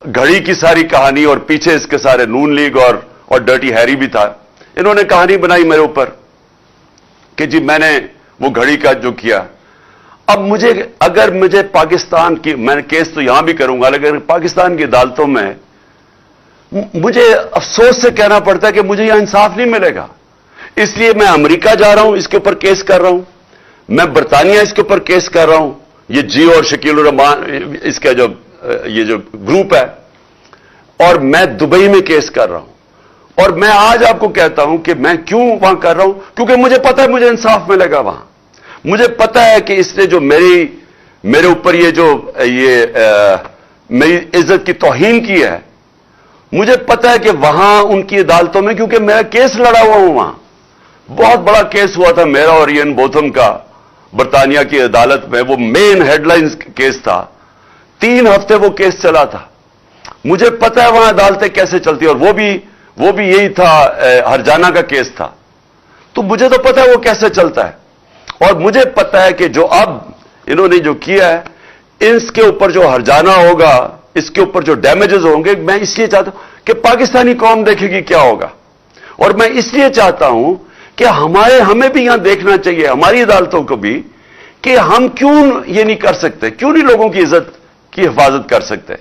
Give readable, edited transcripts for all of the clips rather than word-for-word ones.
घड़ी की सारी कहानी, और पीछे इसके सारे नून लीग और डर्टी हैरी भी था। इन्होंने कहानी बनाई मेरे ऊपर कि जी मैंने वो घड़ी का जो किया। अब अगर मुझे पाकिस्तान की, मैंने केस तो यहां भी करूंगा, लेकिन पाकिस्तान की अदालतों में मुझे अफसोस से कहना पड़ता है कि मुझे यहां इंसाफ नहीं मिलेगा। इसलिए मैं अमेरिका जा रहा हूं, इसके ऊपर केस कर रहा हूं, मैं बरतानिया इसके ऊपर केस कर रहा हूं, ये जियो और शकील रहमान इसका ये जो ग्रुप है, और मैं दुबई में केस कर रहा हूं। और मैं आज आपको कहता हूं कि मैं क्यों वहां कर रहा हूं, क्योंकि मुझे पता है मुझे इंसाफ मिलेगा वहां। मुझे पता है कि इसने जो मेरे ऊपर मेरी इज्जत की तौहीन की है, मुझे पता है कि वहां उनकी अदालतों में, क्योंकि मैं केस लड़ा हुआ हूं वहां, बहुत बड़ा केस हुआ था मेरा और इयन बोथम का बरतानिया की अदालत में। वो मेन हेडलाइंस केस था, 3 हफ्ते वो केस चला था। मुझे पता है वहां अदालतें कैसे चलती, और वो भी यही था, हरजाना का केस था। तो मुझे तो पता है वो कैसे चलता है, और मुझे पता है कि जो अब इन्होंने जो किया है, इसके ऊपर जो हरजाना होगा, इसके ऊपर जो डैमेजेस होंगे, मैं इसलिए चाहता हूं कि पाकिस्तानी कौम देखेगी क्या होगा। और मैं इसलिए चाहता हूं कि हमें भी यहां देखना चाहिए, हमारी अदालतों को भी, कि हम क्यों ये नहीं कर सकते, क्यों नहीं लोगों की इज्जत की हिफाजत कर सकते,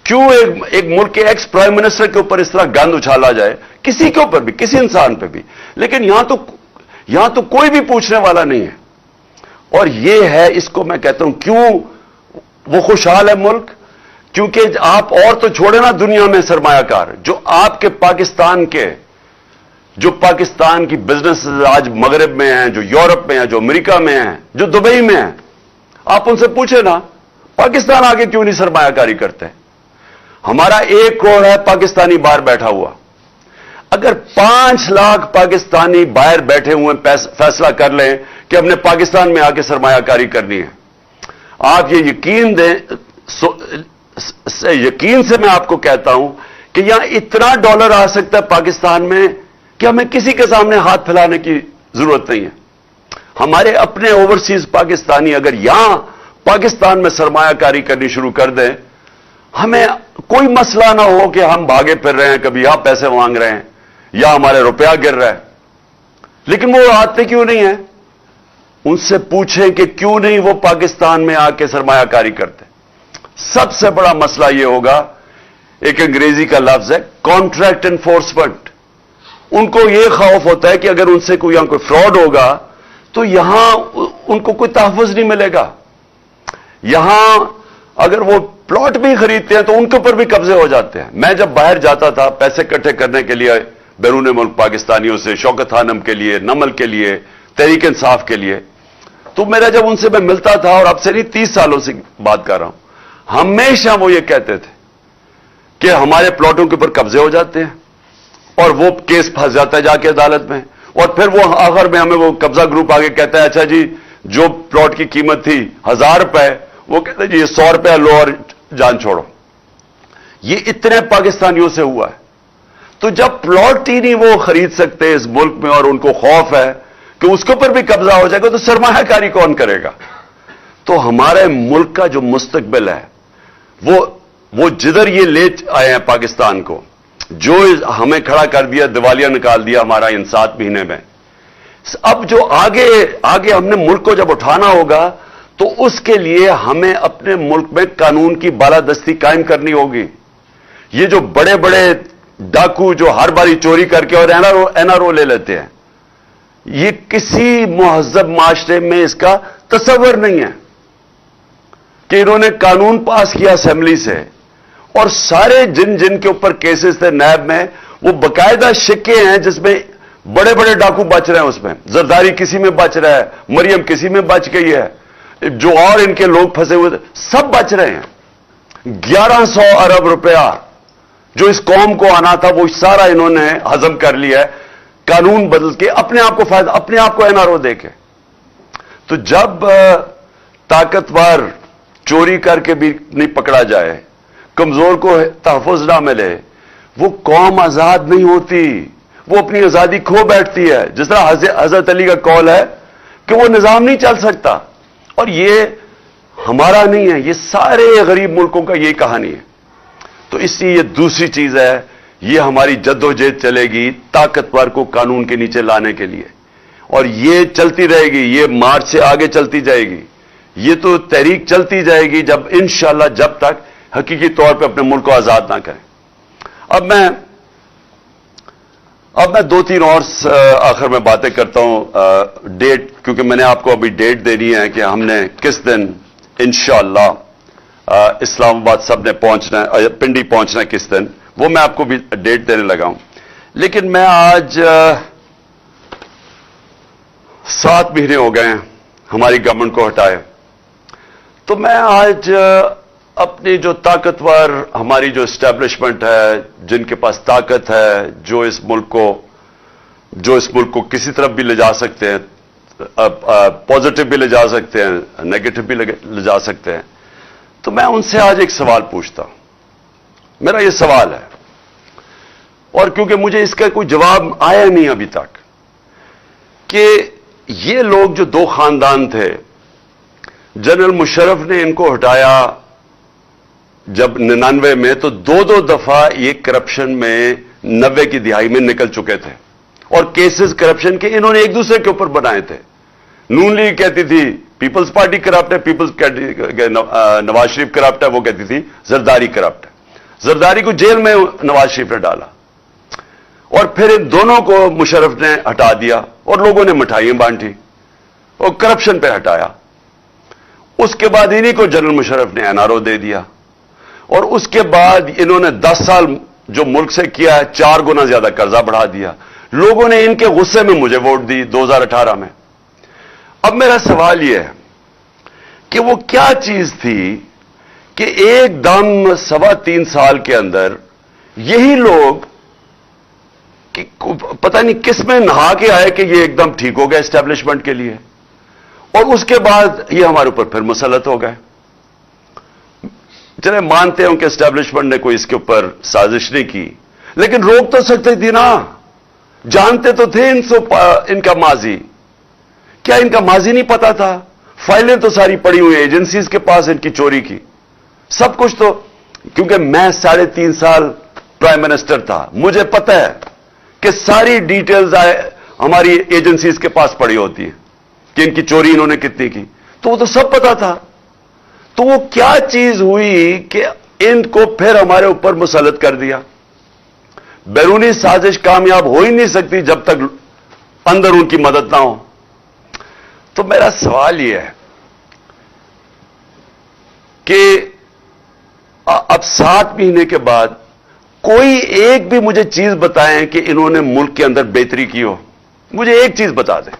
क्यों एक मुल्क के एक्स प्राइम मिनिस्टर के ऊपर इस तरह गंद उछाला जाए, किसी के ऊपर भी, किसी इंसान पे भी। लेकिन यहां तो कोई भी पूछने वाला नहीं है। और ये है, इसको मैं कहता हूं क्यों वो खुशहाल है मुल्क, क्योंकि आप और तो छोड़े ना दुनिया में सरमायाकार, जो आपके पाकिस्तान की बिजनेस आज मगरब में हैं, जो यूरोप में हैं, जो अमेरिका में हैं, जो दुबई में हैं, आप उनसे पूछे ना पाकिस्तान आगे क्यों नहीं सरमायाकारी करते। हमारा 1 करोड़ है पाकिस्तानी बाहर बैठा हुआ। अगर 5 लाख पाकिस्तानी बाहर बैठे हुए फैसला कर लें कि हमने पाकिस्तान में आके सरमायाकारी करनी है, आप ये यकीन दें, यकीन से मैं आपको कहता हूं कि यहां इतना डॉलर आ सकता है पाकिस्तान में कि हमें किसी के सामने हाथ फैलाने की जरूरत नहीं है। हमारे अपने ओवरसीज पाकिस्तानी अगर यहां पाकिस्तान में सरमायाकारी करनी शुरू कर दें, हमें कोई मसला ना हो कि हम भागे फिर रहे हैं, कभी यहां पैसे मांग रहे हैं या हमारे रुपया गिर रहा है। लेकिन वो आते क्यों नहीं है, उनसे पूछें कि क्यों नहीं वो पाकिस्तान में आके सरमायाकारी करते। सबसे बड़ा मसला यह होगा, एक अंग्रेजी का लफ्ज है कॉन्ट्रैक्ट एनफोर्समेंट। उनको यह खौफ होता है कि अगर उनसे यहां कोई फ्रॉड होगा तो यहां उनको कोई तहफ़्फ़ुज़ नहीं मिलेगा। यहां अगर वो प्लॉट भी खरीदते हैं तो उनके ऊपर भी कब्जे हो जाते हैं। मैं जब बाहर जाता था पैसे इकट्ठे करने के लिए बैरून मुल्क पाकिस्तानियों से, शौकत खानम के लिए, नमल के लिए, तहरीक इंसाफ के लिए, तो मेरा जब उनसे मैं मिलता था, और अब से नहीं 30 सालों से बात कर रहा हूं, हमेशा वो ये कहते थे कि हमारे प्लॉटों के ऊपर कब्जे हो जाते हैं, और वो केस फंस जाता है जाके अदालत में, और फिर वो आखिर में हमें वो कब्जा ग्रुप आगे कहता है, अच्छा जी जो प्लॉट की कीमत थी 1000 रुपए, वो कहते हैं जी 100 रुपया लो और जान छोड़ो। ये इतने पाकिस्तानियों से हुआ है। तो जब प्लॉट ही नहीं वो खरीद सकते इस मुल्क में, और उनको खौफ है कि उसके ऊपर भी कब्जा हो जाएगा, तो सरमायाकारी कौन करेगा। तो हमारे मुल्क का जो मुस्तकबिल है, वो जिधर ये ले आए हैं पाकिस्तान को, जो हमें खड़ा कर दिया, दिवालिया निकाल दिया हमारा इन 7 महीने में, अब जो आगे हमने मुल्क को जब उठाना होगा, तो उसके लिए हमें अपने मुल्क में कानून की बालादस्ती कायम करनी होगी। ये जो बड़े बड़े डाकू जो हर बारी चोरी करके और एनआरओ ले लेते हैं, ये किसी मुहज़्ज़ब माशरे में इसका तस्वर नहीं है कि इन्होंने कानून पास किया असेंबली से, और सारे जिन के ऊपर केसेस थे नैब में, वो बाकायदा शिक्के हैं जिसमें बड़े बड़े डाकू बच रहे हैं। उसमें जरदारी किसी में बच रहा है, मरियम किसी में बच गई है, जो और इनके लोग फंसे हुए सब बच रहे हैं। 1100 अरब रुपया जो इस कौम को आना था, वो सारा इन्होंने हजम कर लिया है कानून बदल के, अपने आप को फायदा, अपने आप को एनआरओ देके। तो जब ताकतवर चोरी करके भी नहीं पकड़ा जाए, कमजोर को तहफ़्फ़ुज़ ना मिले, वो कौम आजाद नहीं होती, वो अपनी आजादी खो बैठती है। जिस तरह हजरत अली का कौल है कि वो निजाम नहीं चल सकता, और ये हमारा नहीं है, ये सारे गरीब मुल्कों का यही कहानी है। تو اس لیے یہ دوسری چیز ہے، یہ ہماری جدوجہد چلے گی طاقتور کو قانون کے نیچے لانے کے لیے، اور یہ چلتی رہے گی، یہ مارچ سے آگے چلتی جائے گی، یہ تو تحریک چلتی جائے گی جب انشاءاللہ جب تک حقیقی طور پہ اپنے ملک کو آزاد نہ کریں۔ اب میں دو تین اور آخر میں باتیں کرتا ہوں، ڈیٹ، کیونکہ میں نے آپ کو ابھی ڈیٹ دینی ہے کہ ہم نے کس دن انشاءاللہ اسلام آباد سب نے پہنچنا ہے، پنڈی پہنچنا ہے کس دن، وہ میں آپ کو بھی ڈیٹ دینے لگا ہوں۔ لیکن میں آج 7 مہینے ہو گئے ہیں ہماری گورنمنٹ کو ہٹائے، تو میں آج اپنی جو طاقتور ہماری جو اسٹیبلشمنٹ ہے، جن کے پاس طاقت ہے، جو اس ملک کو کسی طرف بھی لے جا سکتے ہیں، پازیٹو بھی لے جا سکتے ہیں، نیگیٹو بھی لے جا سکتے ہیں، تو میں ان سے آج ایک سوال پوچھتا ہوں۔ میرا یہ سوال ہے، اور کیونکہ مجھے اس کا کوئی جواب آیا نہیں ابھی تک، کہ یہ لوگ جو 2 خاندان تھے، جنرل مشرف نے ان کو ہٹایا جب 99 میں، تو 2 دفعہ یہ کرپشن میں 90 کی دہائی میں نکل چکے تھے، اور کیسز کرپشن کے انہوں نے ایک دوسرے کے اوپر بنائے تھے۔ نون لیگ کہتی تھی پیپلز پارٹی کرپٹ ہے، نواز شریف کرپٹ ہے، وہ کہتی تھی زرداری کرپٹ ہے۔ زرداری کو جیل میں نواز شریف نے ڈالا، اور پھر ان دونوں کو مشرف نے ہٹا دیا، اور لوگوں نے مٹھائیاں بانٹی اور کرپشن پہ ہٹایا۔ اس کے بعد انہی کو جنرل مشرف نے NRO دے دیا، اور اس کے بعد انہوں نے 10 سال جو ملک سے کیا ہے 4 گنا زیادہ قرضہ بڑھا دیا۔ لوگوں نے ان کے غصے میں مجھے ووٹ دی 2018 میں۔ اب میرا سوال یہ ہے کہ وہ کیا چیز تھی کہ ایک دم 3.25 سال کے اندر یہی لوگ کہ پتہ نہیں کس میں نہا کے آئے کہ یہ ایک دم ٹھیک ہو گیا اسٹیبلشمنٹ کے لیے، اور اس کے بعد یہ ہمارے اوپر پھر مسلط ہو گئے۔ چلے مانتے ہیں کہ اسٹیبلشمنٹ نے کوئی اس کے اوپر سازش نہیں کی، لیکن روک تو سکتے تھی نا، جانتے تو تھے ان کا ماضی۔ کیا ان کا ماضی نہیں پتا تھا؟ فائلیں تو ساری پڑی ہوئی ہیں ایجنسیز کے پاس ان کی چوری کی، سب کچھ تو، کیونکہ میں 3.5 سال پرائم منسٹر تھا، مجھے پتہ ہے کہ ساری ڈیٹیلز ہماری ایجنسیز کے پاس پڑی ہوتی ہیں کہ ان کی چوری انہوں نے کتنی کی، تو وہ تو سب پتا تھا۔ تو وہ کیا چیز ہوئی کہ ان کو پھر ہمارے اوپر مسلط کر دیا؟ بیرونی سازش کامیاب ہو ہی نہیں سکتی جب تک اندر ان کی مدد نہ ہو۔ تو میرا سوال یہ ہے کہ اب 7 مہینے کے بعد کوئی ایک بھی مجھے چیز بتائیں کہ انہوں نے ملک کے اندر بہتری کی ہو، مجھے ایک چیز بتا دیں۔